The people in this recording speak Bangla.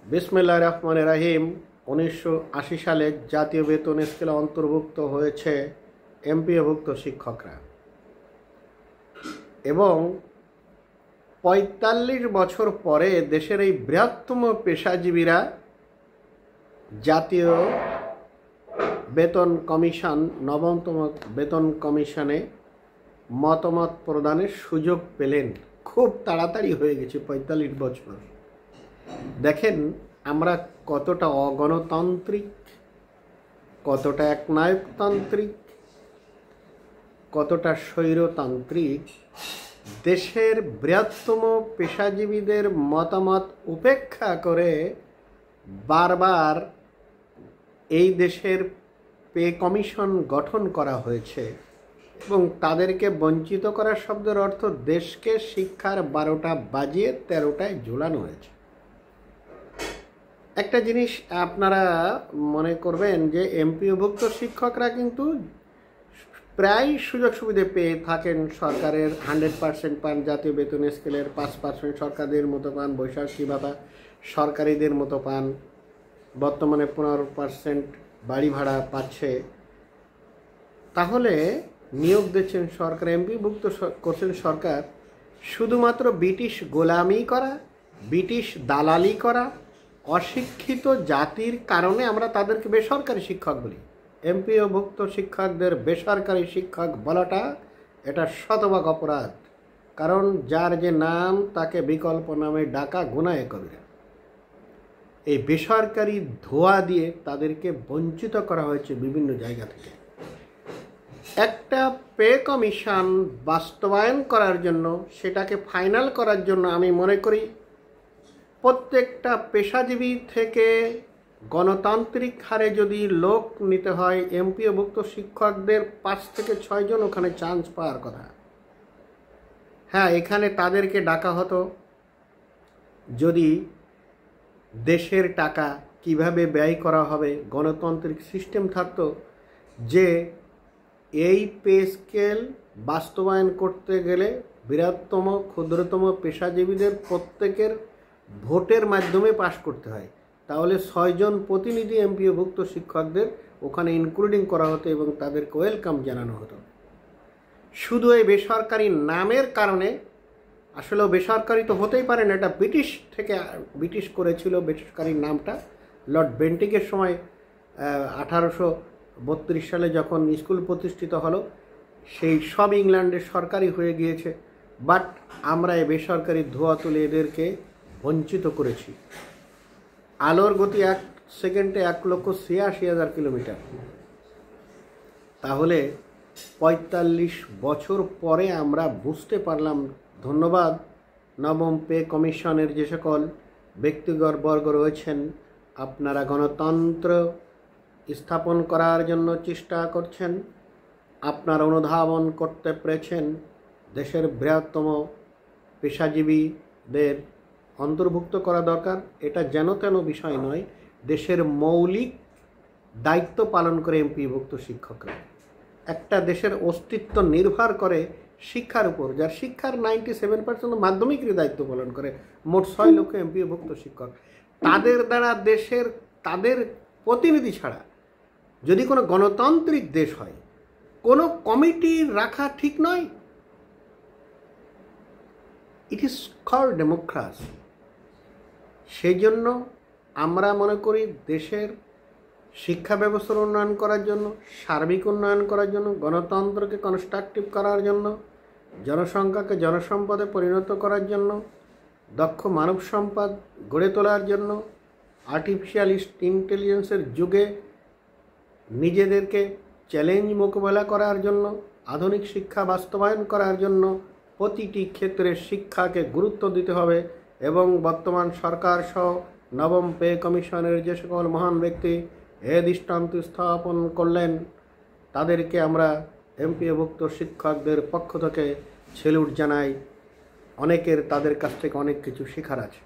বিসমিল্লাহির রহমানির রহিম। 1980 সালে জাতীয় বেতন স্কেলে অন্তর্ভুক্ত হয়েছে এমপিওভুক্ত শিক্ষকরা এবং ৪৫ বছর পরে দেশের এই বৃহত্তম পেশাজীবীরা জাতীয় বেতন কমিশন, নবমতম বেতন কমিশনে মতামত প্রদানের সুযোগ পেলেন। খুব তাড়াতাড়ি হয়ে গেছে ৪৫ বছর। দেখেন আমরা কতটা অগণতান্ত্রিক, কতটা একনায়কতান্ত্রিক, কতটা স্বৈরতান্ত্রিক। দেশের বৃহত্তম পেশাজীবীদের মতামত উপেক্ষা করে বারবার এই দেশের পে কমিশন গঠন করা হয়েছে এবং তাদেরকে বঞ্চিত করার শব্দের অর্থ দেশকে শিক্ষার ১২টা বাজিয়ে ১৩টায় ঝুলানো হয়েছে। একটা জিনিস আপনারা মনে করবেন যে এমপিওভুক্ত শিক্ষকরা কিন্তু প্রায় সুযোগ সুবিধে পেয়ে থাকেন। সরকারের 100% পান, জাতীয় বেতন স্কেলের 5% সরকারদের মতো পান, বৈশাখী ভাতা সরকারিদের মতো পান, বর্তমানে 15% বাড়ি ভাড়া পাচ্ছে। তাহলে নিয়োগ দিচ্ছেন সরকার, এমপিওভুক্ত করছেন সরকার শুধুমাত্র ব্রিটিশ গোলামি করা, ব্রিটিশ দালালি করা অশিক্ষিত জাতির কারণে আমরা তাদেরকে বেসরকারি শিক্ষক বলি। এমপিওভুক্ত শিক্ষকদের বেসরকারি শিক্ষক বলাটা এটা শতভাগ অপরাধ, কারণ যার যে নাম তাকে বিকল্প নামে ডাকা গুনাহে কবিরা। এই বেসরকারি ধোঁয়া দিয়ে তাদেরকে বঞ্চিত করা হয়েছে বিভিন্ন জায়গা থেকে। একটা পে কমিশন বাস্তবায়ন করার জন্য, সেটাকে ফাইনাল করার জন্য আমি মনে করি প্রত্যেকটা পেশাজীবী থেকে গণতান্ত্রিক হারে যদি লোক নিতে হয়, এমপিওভুক্ত শিক্ষকদের 5 থেকে 6 জন ওখানে চান্স পাওয়ার কথা। হ্যাঁ, এখানে তাদেরকে ডাকা হতো যদি দেশের টাকা কিভাবে ব্যয় করা হবে গণতান্ত্রিক সিস্টেম থাকতো, যে এই পে স্কেল বাস্তবায়ন করতে গেলে বৃহত্তম ক্ষুদ্রতম পেশাজীবীদের প্রত্যেকের ভোটের মাধ্যমে পাশ করতে হয়। তাহলে 6 জন প্রতিনিধি এমপিওভুক্ত শিক্ষকদের ওখানে ইনক্লুডিং করা হতো এবং তাদেরকে ওয়েলকাম জানানো হতো। শুধু এই বেসরকারি নামের কারণে, আসলে বেসরকারি তো হতেই পারে না, এটা ব্রিটিশ করেছিল বেসরকারি নামটা। লর্ড বেন্টিকের সময় 1832 সালে যখন স্কুল প্রতিষ্ঠিত হলো, সেই সব ইংল্যান্ডের সরকারি হয়ে গিয়েছে। বাট আমরা এই বেসরকারি ধোঁয়া তুলে এদেরকে বঞ্চিত করেছি। আলোর গতি 1 সেকেন্ডে 1,86,000 কিলোমিটার। তাহলে ৪৫ বছর পরে আমরা বুঝতে পারলাম। ধন্যবাদ নবম পে কমিশনের যে সকল ব্যক্তিবর্গ রয়েছেন, আপনারা গণতন্ত্র স্থাপন করার জন্য চেষ্টা করছেন, আপনারা অনুধাবন করতে পেরেছেন দেশের বৃহত্তম পেশাজীবীদের অন্তর্ভুক্ত করা দরকার। এটা যেন তেন বিষয় নয়, দেশের মৌলিক দায়িত্ব পালন করে এমপিওভুক্ত শিক্ষকরা। একটা দেশের অস্তিত্ব নির্ভর করে শিক্ষার উপর, যার শিক্ষার 97% মাধ্যমিকের দায়িত্ব পালন করে। মোট 6 লক্ষ এমপিওভুক্ত শিক্ষক, তাদের দ্বারা দেশের, তাদের প্রতিনিধি ছাড়া যদি কোনো গণতান্ত্রিক দেশ হয়, কোনো কমিটি রাখা ঠিক নয়। It is called democracy. সেই জন্য আমরা মনে করি দেশের শিক্ষা ব্যবস্থার উন্নয়ন করার জন্য, সার্বিক উন্নয়ন করার জন্য, গণতন্ত্রকে কনস্ট্রাকটিভ করার জন্য, জনসংখ্যাকে জনসম্পদে পরিণত করার জন্য, দক্ষ মানব সম্পদ গড়ে তোলার জন্য, আর্টিফিশিয়াল ইন্টেলিজেন্সের যুগে নিজেদেরকে চ্যালেঞ্জ মোকাবেলা করার জন্য, আধুনিক শিক্ষা বাস্তবায়ন করার জন্য প্রতিটি ক্ষেত্রে শিক্ষাকে গুরুত্ব দিতে হবে। এবং বর্তমান সরকার সহ নবম পে কমিশনের যে সকল মহান ব্যক্তি এ দৃষ্টান্ত স্থাপন করলেন, তাদেরকে আমরা এমপিওভুক্ত শিক্ষকদের পক্ষ থেকে সেলুট জানাই। অনেকের তাদের কাছ থেকে অনেক কিছু শেখার আছে।